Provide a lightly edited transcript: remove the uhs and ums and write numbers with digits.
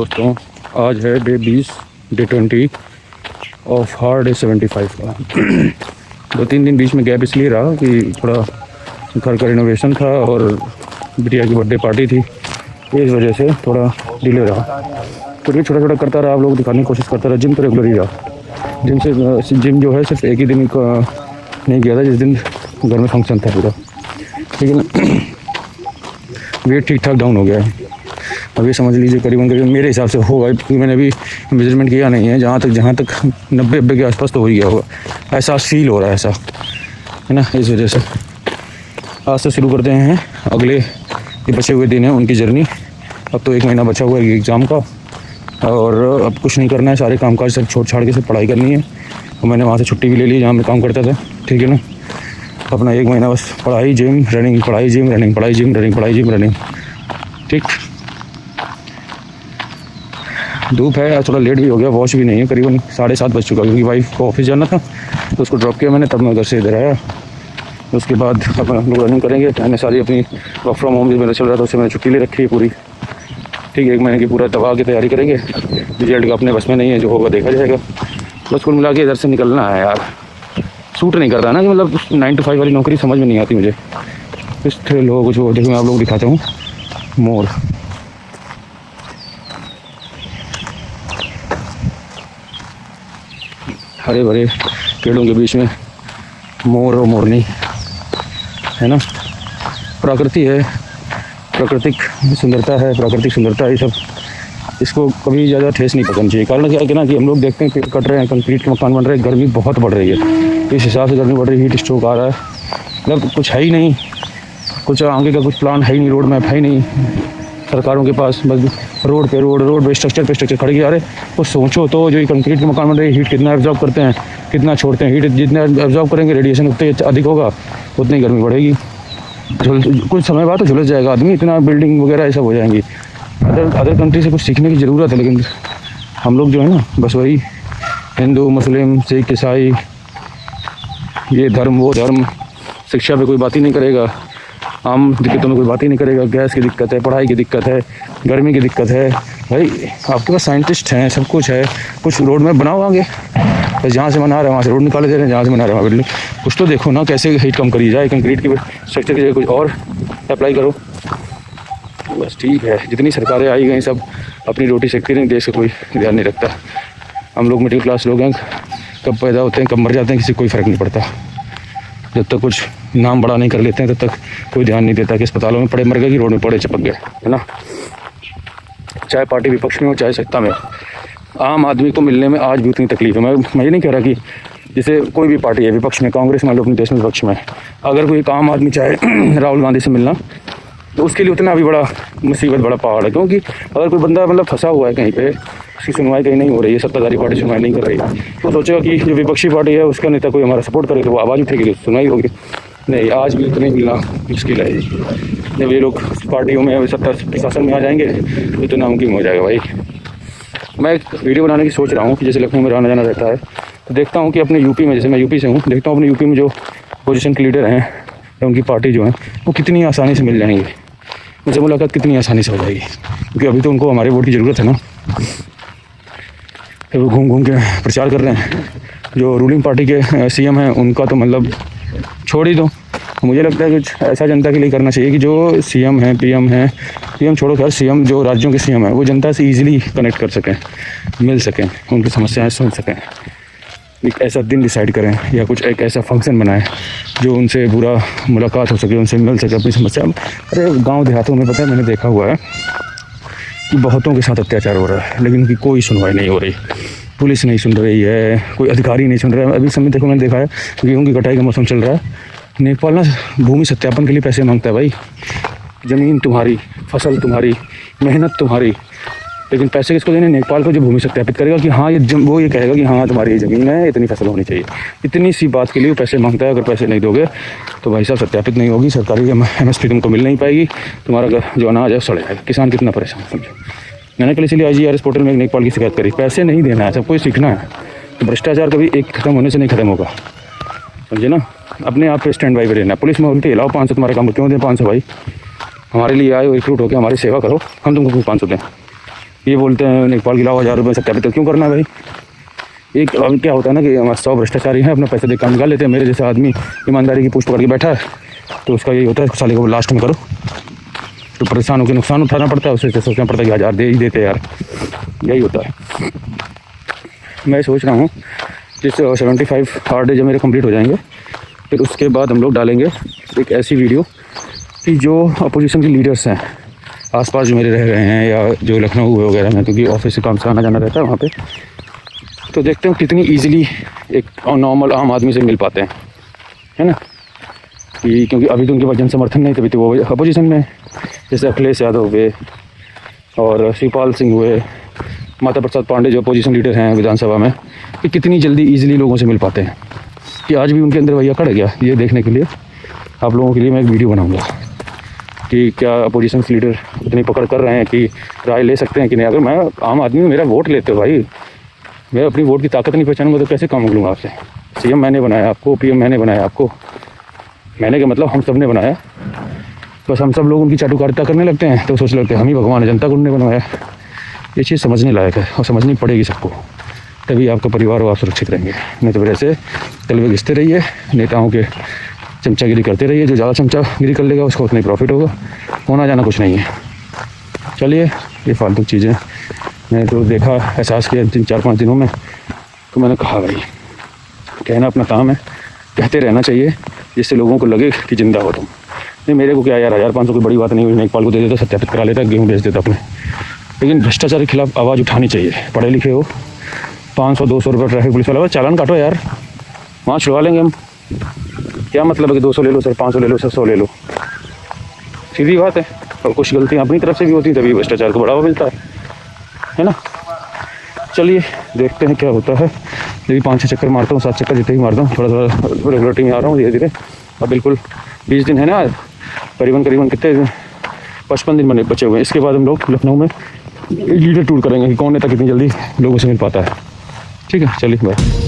दोस्तों, आज है day 20 day 20 of hard day 75 का। 2-3 दिन बीच में गैप इसलिए रहा कि थोड़ा घर का रिनोवेशन था और बिटिया की बर्थडे पार्टी थी, इस वजह से थोड़ा डिले रहा। तो ये छोटा छोटा करता रहा, आप लोग दिखाने की कोशिश करता रहा। जिम तो रेगुलर ही रहा। जिम जो है सिर्फ एक ही दिन का नहीं गया था, जिस दिन घर में फंक्शन था पूरा, ठीक है ना। वेट ठीक ठाक डाउन हो गया है। अब ये समझ लीजिए करीबन मेरे हिसाब से होगा, क्योंकि मैंने अभी मेजरमेंट किया नहीं है। जहाँ तक 90-90 के आसपास तो हो ही गया होगा, ऐसा फील हो रहा है, ऐसा है ना। इस वजह से आज से शुरू करते हैं अगले ये बचे हुए दिन हैं उनकी जर्नी। अब तो 1 महीना बचा हुआ है एग्ज़ाम का, और अब कुछ नहीं करना है, सारे कामकाज सब छोड़ छाड़ के सब पढ़ाई करनी है। और मैंने वहाँ से छुट्टी भी ले ली जहाँ मैं काम करता था, ठीक है ना। अपना 1 महीना बस पढ़ाई जिम रनिंग, पढ़ाई जिम रनिंग, पढ़ाई जिम रनिंग, पढ़ाई जिम रनिंग, ठीक। धूप है, थोड़ा लेट भी हो गया, वॉश भी नहीं है, करीबन 7:30 बज चुका, क्योंकि वाइफ को ऑफिस जाना था तो उसको ड्रॉप किया मैंने, तब मैं घर से इधर आया। उसके बाद अपना लोग रनिंग करेंगे। मैंने सारी अपनी वर्क फ्रॉम होम जो मेरा चल रहा था उससे मैंने छुट्टी ले रखी है पूरी, ठीक है। 1 महीने की पूरा दबा की तैयारी करेंगे। रिजल्ट का अपने बस में नहीं है, जो होगा देखा जाएगा। बस कुल मिला के इधर से निकलना है यार। सूट नहीं करता ना कि मतलब 9 to 5 वाली नौकरी समझ में नहीं आती मुझे। इस लोगों को जो देखो मैं आप लोग दिखाता हूँ, मोर हरे भरे पेड़ों के बीच में मोर और मोरनी, है ना। प्रकृति है, प्राकृतिक सुंदरता है, प्राकृतिक सुंदरता ये सब, इसको कभी ज़्यादा ठेस नहीं पकड़नी चाहिए। कारण क्या है ना कि हम लोग देखते हैं पेड़ कट रहे हैं, कंक्रीट के मकान बन रहे हैं, गर्मी बहुत बढ़ रही है। इस हिसाब से गर्मी बढ़ रही है, हीट स्ट्रोक आ रहा है। मतलब कुछ है ही नहीं, कुछ आगे का कुछ प्लान है ही नहीं, रोड मैप है ही नहीं सरकारों के पास। बस रोड पे स्ट्रक्चर खड़े जा रहे। तो सोचो तो जो ये कंक्रीट के मकान बन रहे हैं, हीट कितना एब्जॉर्ब करते हैं, कितना छोड़ते हैं। हीट जितना एब्जॉर्ब करेंगे, रेडिएशन उतने अधिक होगा, उतनी गर्मी बढ़ेगी। कुछ समय बाद तो झुलस जाएगा आदमी, इतना बिल्डिंग वगैरह ये सब हो जाएंगी। अदर कंट्री से कुछ सीखने की ज़रूरत है, लेकिन हम लोग जो है ना बस वही हिंदू मुस्लिम सिख ईसाई, ये धर्म वो धर्म, शिक्षा पे कोई बात ही नहीं करेगा, आम दिक्कतों में कोई बात ही नहीं करेगा। गैस की दिक्कत है, पढ़ाई की दिक्कत है, गर्मी की दिक्कत है। भाई आपके पास साइंटिस्ट हैं, सब कुछ है, कुछ रोड में बनाओ आगे। बस जहाँ से मना रहे हैं वहाँ से रोड निकाले दे रहे हैं, जहाँ से मना रहे हैं वहाँ बिल्डिंग। कुछ तो देखो ना कैसे हीट कम करी जाए। कंक्रीट की स्ट्रक्चर की जगह कुछ और अप्लाई करो, बस ठीक है। जितनी सरकारें आई गई सब अपनी रोटी सेकती नहीं, देश का कोई ध्यान नहीं रखता। हम लोग मिडिल क्लास लोग हैं, कब पैदा होते हैं कब मर जाते हैं किसी को कोई फ़र्क नहीं पड़ता। जब तक कुछ नाम बड़ा नहीं कर लेते हैं तब तक कोई ध्यान नहीं देता कि अस्पतालों में पड़े मर गए कि रोड में पड़े चिपक गए, है ना। चाहे पार्टी विपक्ष में हो चाहे सत्ता में, आम आदमी को मिलने में आज भी उतनी तकलीफ है। मैं ये नहीं कह रहा कि जैसे कोई भी पार्टी है विपक्ष में, कांग्रेस मान लो अपने देश में विपक्ष में, अगर कोई एक आम आदमी चाहे राहुल गांधी से मिलना तो उसके लिए उतना अभी बड़ा मुसीबत, बड़ा पहाड़ है। क्योंकि अगर कोई बंदा मतलब फंसा हुआ है कहीं पे, उसकी सुनवाई कहीं नहीं हो रही है, सत्ताधारी पार्टी सुनवाई नहीं कर रही है, तो सोचेगा कि जो विपक्षी पार्टी है उसका नेता कोई हमारा सपोर्ट करे तो वो आवाज़ उठेगी, सुनवाई होगी। नहीं, आज भी उतने मिलना मुश्किल है। जब ये लोग पार्टियों में सत्ता प्रशासन में आ जाएंगे तो इतना मुमकिन हो जाएगा। भाई मैं एक वीडियो बनाने की सोच रहा हूँ कि जैसे लखनऊ में आना जाना रहता है तो देखता हूँ कि अपने यूपी में, जैसे मैं यूपी से हूँ, देखता हूँ अपने यूपी में जो पोजीशन के लीडर हैं या उनकी पार्टी जो है वो कितनी आसानी से मिल जाएंगे। मुझे मुलाकात कितनी आसानी से हो जाएगी, क्योंकि अभी तो उनको हमारे वोट की ज़रूरत है ना। तो वो घूम घूम के प्रचार कर रहे हैं। जो रूलिंग पार्टी के सीएम हैं उनका तो मतलब छोड़ ही दो। मुझे लगता है कुछ ऐसा जनता के लिए करना चाहिए कि जो सीएम हैं, पीएम छोड़ो खैर, सीएम जो राज्यों के सीएम हैं वो जनता से ईजिली कनेक्ट कर सकें, मिल सकें, उनकी समस्याएं सुन सकें। एक ऐसा दिन डिसाइड करें या कुछ एक ऐसा फंक्शन बनाएं जो उनसे पूरा मुलाकात हो सके, उनसे मिल सके, अपनी समस्या। अरे गांव देहातों में पता है, मैंने देखा हुआ है कि बहुतों के साथ अत्याचार हो रहा है, लेकिन उनकी कोई सुनवाई नहीं हो रही। पुलिस नहीं सुन रही है, कोई अधिकारी नहीं सुन रहा है। अभी समय देखो, मैंने देखा है गेहूँ की कटाई का मौसम चल रहा है, नेपाल ना भूमि सत्यापन के लिए पैसे मांगता है। भाई ज़मीन तुम्हारी, फसल तुम्हारी, मेहनत तुम्हारी, लेकिन पैसे किसको देने? नेपाल को, जो भूमि सत्यापित करेगा कि हाँ वो ये कहेगा कि हाँ तुम्हारी ये ज़मीन है, इतनी फसल होनी चाहिए। इतनी सी बात के लिए वो पैसे मांगता है। अगर पैसे नहीं दोगे तो भाई साहब सत्यापित नहीं होगी, सरकारी MSP तुमको मिल नहीं पाएगी, तुम्हारा जो अनाज है सड़ जाएगा। किसान कितना परेशान, समझो। मैंने कल इसीलिए IGRS पोर्टल में एक नेपाल की शिकायत करी। पैसे नहीं देना है, सब कुछ सीखना है। तो भ्रष्टाचार कभी एक खत्म होने से नहीं खत्म होगा, समझे ना। अपने आप पे स्टैंड बाई पे रहना। पुलिस में बोलती है लाओ 500, तुम्हारा काम क्यों दें 500? भाई हमारे लिए आए हो, रिक्रूट होकर हमारी सेवा करो, हम तुमको 500 दें। ये बोलते हैं लेखपाल के अलावा 1000 रुपये सत्यापित क्यों करना है भाई। एक अब क्या होता है ना कि हमारे 100 भ्रष्टाचारी हैं, अपना पैसे दे काम निकाल लेते हैं। मेरे जैसा आदमी ईमानदारी की पूछ पकड़ के बैठा है तो उसका यही होता है, साले को लास्ट में करो तो परेशान होकर नुकसान उठाना पड़ता है, उससे सोचना पड़ता है कि 1000 दे ही देते यार, यही होता है। मैं सोच रहा हूँ जिस 75 हार्ड डे जब मेरे कंप्लीट हो जाएंगे फिर उसके बाद हम लोग डालेंगे एक ऐसी वीडियो कि जो अपोजिशन के लीडर्स हैं आसपास जो मेरे रह रहे हैं या जो लखनऊ वगैरह में, क्योंकि ऑफिस से काम से आना जाना रहता है वहाँ पे, तो देखते हैं कितनी इजीली एक नॉर्मल आम आदमी से मिल पाते हैं, है ना। कि क्योंकि अभी तो उनके पास जन समर्थन नहीं, तभी तो वो अपोजिशन में, जैसे अखिलेश यादव हुए और शिवपाल सिंह हुए, माता प्रसाद पांडे जो अपोजिशन लीडर हैं विधानसभा में, कि कितनी जल्दी ईजिली लोगों से मिल पाते हैं। कि आज भी उनके अंदर भैया खड़ गया, ये देखने के लिए आप लोगों के लिए मैं एक वीडियो बनाऊँगा कि क्या अपोजिशन लीडर इतनी पकड़ कर रहे हैं कि राय ले सकते हैं कि नहीं। अगर मैं आम आदमी हूँ, मेरा वोट लेते हो भाई, मैं अपनी वोट की ताकत नहीं पहचानूंगा तो कैसे काम लूँगा आपसे। सीएम मैंने बनाया आपको, पीएम मैंने बनाया आपको, मैंने का मतलब हम सब ने बनाया। बस हम सब लोग उनकी चाटुकारिता करने लगते हैं तो सोच लगते हैं हम ही भगवान है, जनता को उन्होंने बनाया। ये चीज़ समझने लायक है और समझनी पड़ेगी सबको, तभी आपका परिवार और आप सुरक्षित रहेंगे। नहीं तो फिर ऐसे तलवे घिसते रहिए, नेताओं के चमचागिरी करते रहिए। जो ज़्यादा चमचागिरी कर लेगा उसको उतना ही प्रॉफिट होगा, होना जाना कुछ नहीं है। चलिए ये फालतू चीज़ें मैंने तो देखा, एहसास किया 3-4-5 दिनों में, तो मैंने कहा भाई कहना अपना काम है, कहते रहना चाहिए जिससे लोगों को लगे कि ज़िंदा हो तुम। नहीं मेरे को क्या यार, 1500 कोई बड़ी बात नहीं हुई, लेखपाल को दे देता, सत्यापित करा लेता, गेहूँ बेच देता अपने। लेकिन भ्रष्टाचार के खिलाफ आवाज़ उठानी चाहिए। पढ़े लिखे हो, 500-200 रुपये ट्रैफिक पुलिस वाला चालान काटो यार, वहाँ छुड़वा लेंगे हम। क्या मतलब है कि 200 ले लो सर, 500 ले लो सर, 100 ले लो, सीधी बात है। और कुछ गलतियाँ अपनी तरफ से भी होती हैं, तभी भ्रष्टाचार को बढ़ावा मिलता है ना। चलिए देखते हैं क्या होता है। यदि 5-6 चक्कर मारता हूँ, 7 चक्कर जितने ही मारता हूँ, थोड़ा थोड़ा रेगुलरिटी में आ रहा हूँ धीरे धीरे। अब बिल्कुल 20 दिन है ना, करीबन कितने 55 दिन बचे हुए हैं। इसके बाद हम लोग लखनऊ में लीडर टूर करेंगे कि कौन नेता कितनी जल्दी लोगों से मिल पाता है। ठीक है, चलिए बाय।